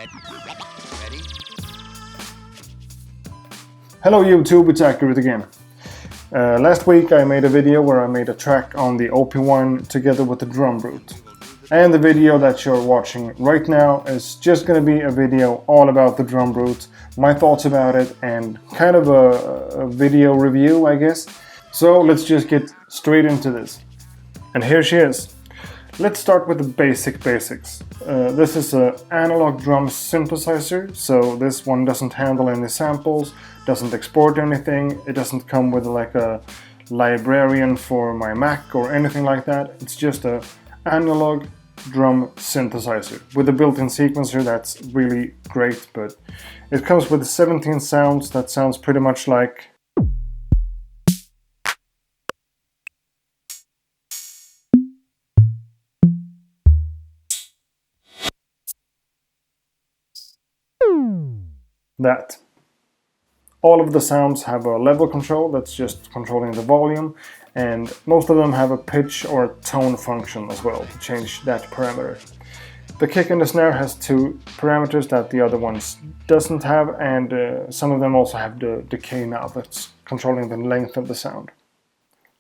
Ready? Hello YouTube, it's Accurate again. Last week I made a video where I made a track on the OP-1 together with the Drumbrute. And the video that you're watching right now is just going to be a video all about the Drumbrute, my thoughts about it, and kind of a video review, I guess. So let's just get straight into this. And here she is. Let's start with the basics. This is an analog drum synthesizer, so this one doesn't handle any samples, doesn't export anything, it doesn't come with like a librarian for my Mac or anything like that. It's just an analog drum synthesizer with a built-in sequencer that's really great, but it comes with 17 sounds that sounds pretty much like that. All of the sounds have a level control that's just controlling the volume, and most of them have a pitch or a tone function as well to change that parameter. The kick and the snare has two parameters that the other ones doesn't have, and some of them also have the decay knob that's controlling the length of the sound.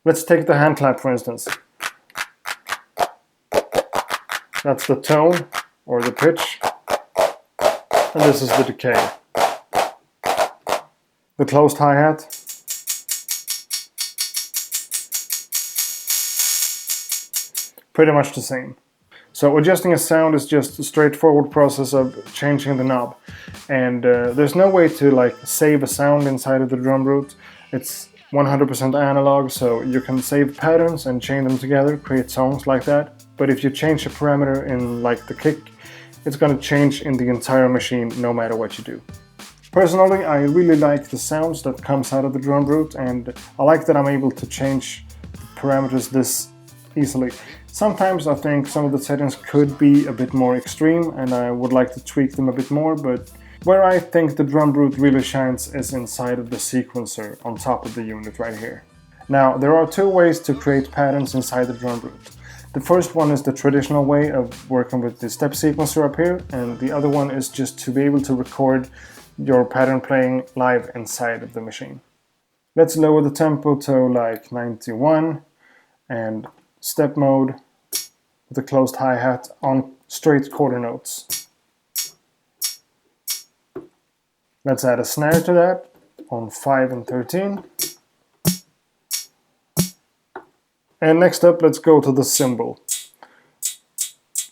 Let's take the hand clap for instance. That's the tone or the pitch, and this is the decay. The closed hi-hat, pretty much the same. So adjusting a sound is just a straightforward process of changing the knob, and there's no way to like save a sound inside of the Drumbrute. It's 100% analog, so you can save patterns and chain them together, create songs like that. But if you change a parameter in like the kick, it's going to change in the entire machine no matter what you do. Personally, I really like the sounds that comes out of the Drumbrute, and I like that I'm able to change the parameters this easily. Sometimes I think some of the settings could be a bit more extreme and I would like to tweak them a bit more, but where I think the Drumbrute really shines is inside of the sequencer on top of the unit right here. Now, there are two ways to create patterns inside the Drumbrute. The first one is the traditional way of working with the step sequencer up here, and the other one is just to be able to record your pattern playing live inside of the machine. Let's lower the tempo to like 91 and step mode with a closed hi-hat on straight quarter notes. Let's add a snare to that on 5 and 13. And next up, let's go to the cymbal.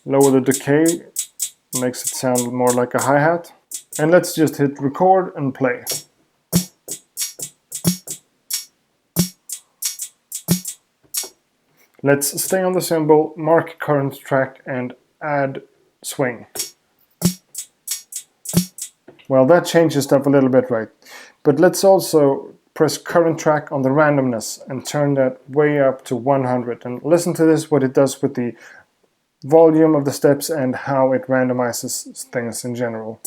Lower the decay, makes it sound more like a hi-hat. And let's just hit record and play. Let's stay on the cymbal, mark current track and add swing. Well, that changes stuff a little bit, right? But let's also press current track on the randomness and turn that way up to 100. And listen to this, what it does with the volume of the steps and how it randomizes things in general.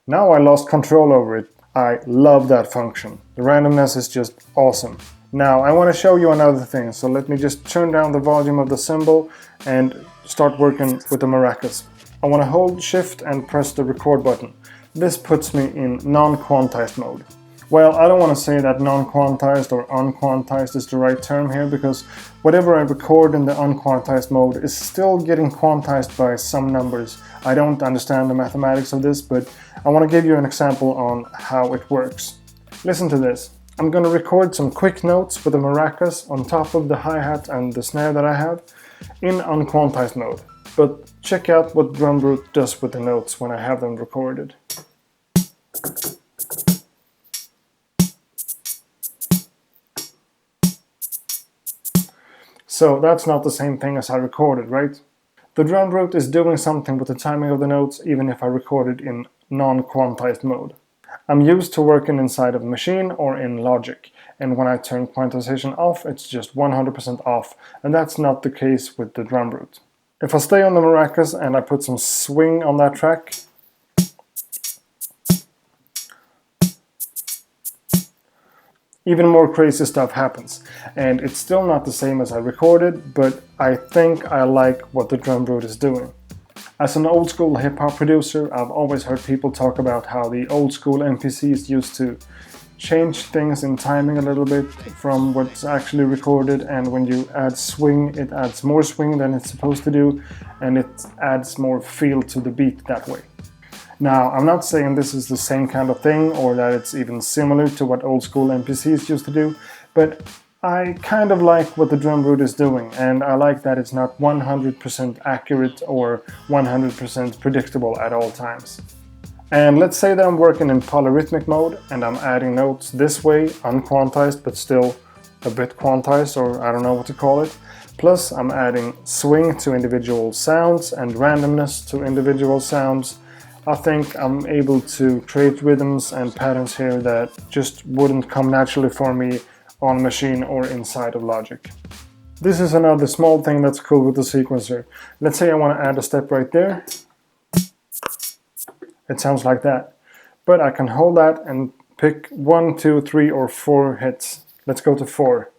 Now I lost control over it. I love that function. The randomness is just awesome. Now I want to show you another thing, so let me just turn down the volume of the cymbal and start working with the maracas. I want to hold shift and press the record button. This puts me in non-quantized mode. Well, I don't want to say that non-quantized or unquantized is the right term here, because whatever I record in the unquantized mode is still getting quantized by some numbers. I don't understand the mathematics of this, but I want to give you an example on how it works. Listen to this. I'm going to record some quick notes with the maracas on top of the hi-hat and the snare that I have in unquantized mode. But check out what Drumbrute does with the notes when I have them recorded. So that's not the same thing as I recorded, right? The Drumbrute is doing something with the timing of the notes even if I record it in non-quantized mode. I'm used to working inside of a machine or in Logic, and when I turn quantization off, it's just 100% off, and that's not the case with the Drumbrute. If I stay on the maracas and I put some swing on that track, even more crazy stuff happens. And it's still not the same as I recorded, but I think I like what the Drumbrute is doing. As an old school hip hop producer, I've always heard people talk about how the old school MPCs used to change things in timing a little bit from what's actually recorded, and when you add swing, it adds more swing than it's supposed to do, and it adds more feel to the beat that way. Now, I'm not saying this is the same kind of thing or that it's even similar to what old school MPCs used to do, but I kind of like what the Drumbrute is doing, and I like that it's not 100% accurate or 100% predictable at all times. And let's say that I'm working in polyrhythmic mode and I'm adding notes this way, unquantized but still a bit quantized, or I don't know what to call it. Plus I'm adding swing to individual sounds and randomness to individual sounds. I think I'm able to create rhythms and patterns here that just wouldn't come naturally for me on machine or inside of Logic. This is another small thing that's cool with the sequencer. Let's say I want to add a step right there. It sounds like that. But I can hold that and pick 1, 2, 3 or 4 hits. Let's go to 4.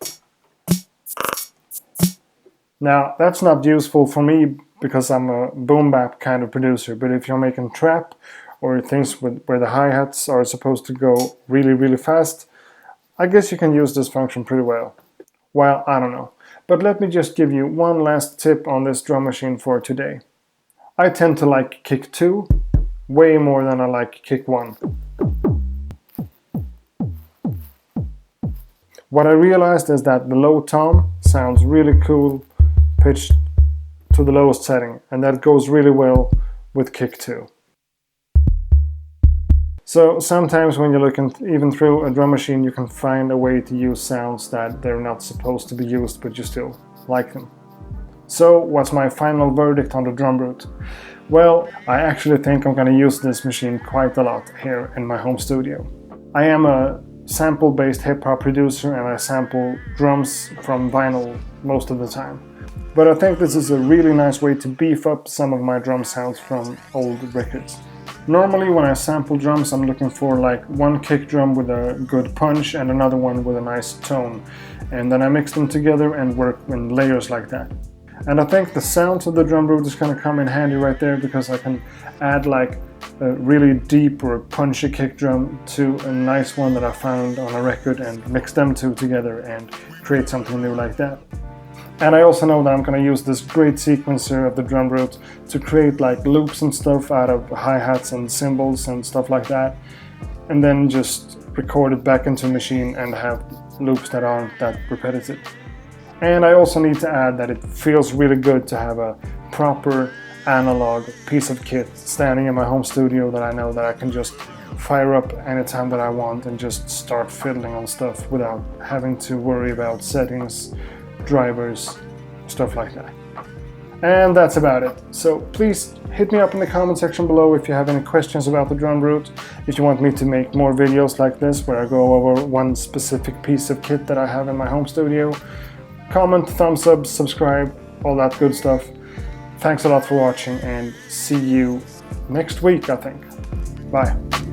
Now that's not useful for me because I'm a boom bap kind of producer, but if you're making trap or things where the hi-hats are supposed to go really fast, I guess you can use this function pretty well. Well, I don't know. But let me just give you one last tip on this drum machine for today. I tend to like kick 2 way more than I like kick 1. What I realized is that the low tom sounds really cool pitched to the lowest setting, and that goes really well with kick 2. So sometimes when you're looking even through a drum machine, you can find a way to use sounds that they're not supposed to be used, but you still like them. So what's my final verdict on the Drumbrute? Well, I actually think I'm going to use this machine quite a lot here in my home studio. I am a sample-based hip-hop producer and I sample drums from vinyl most of the time. But I think this is a really nice way to beef up some of my drum sounds from old records. Normally when I sample drums, I'm looking for like one kick drum with a good punch and another one with a nice tone. And then I mix them together and work in layers like that. And I think the sound of the Drumbrute is going to come in handy right there, because I can add like a really deep or punchy kick drum to a nice one that I found on a record and mix them two together and create something new like that. And I also know that I'm going to use this great sequencer of the Drumbrute to create like loops and stuff out of hi-hats and cymbals and stuff like that, and then just record it back into a machine and have loops that aren't that repetitive. And I also need to add that it feels really good to have a proper analog piece of kit standing in my home studio that I know that I can just fire up anytime that I want and just start fiddling on stuff without having to worry about settings, drivers, stuff like that. And that's about it. So please hit me up in the comment section below if you have any questions about the Drumbrute, if you want me to make more videos like this where I go over one specific piece of kit that I have in my home studio. Comment, thumbs up, subscribe, all that good stuff. Thanks a lot for watching and see you next week, I think. Bye.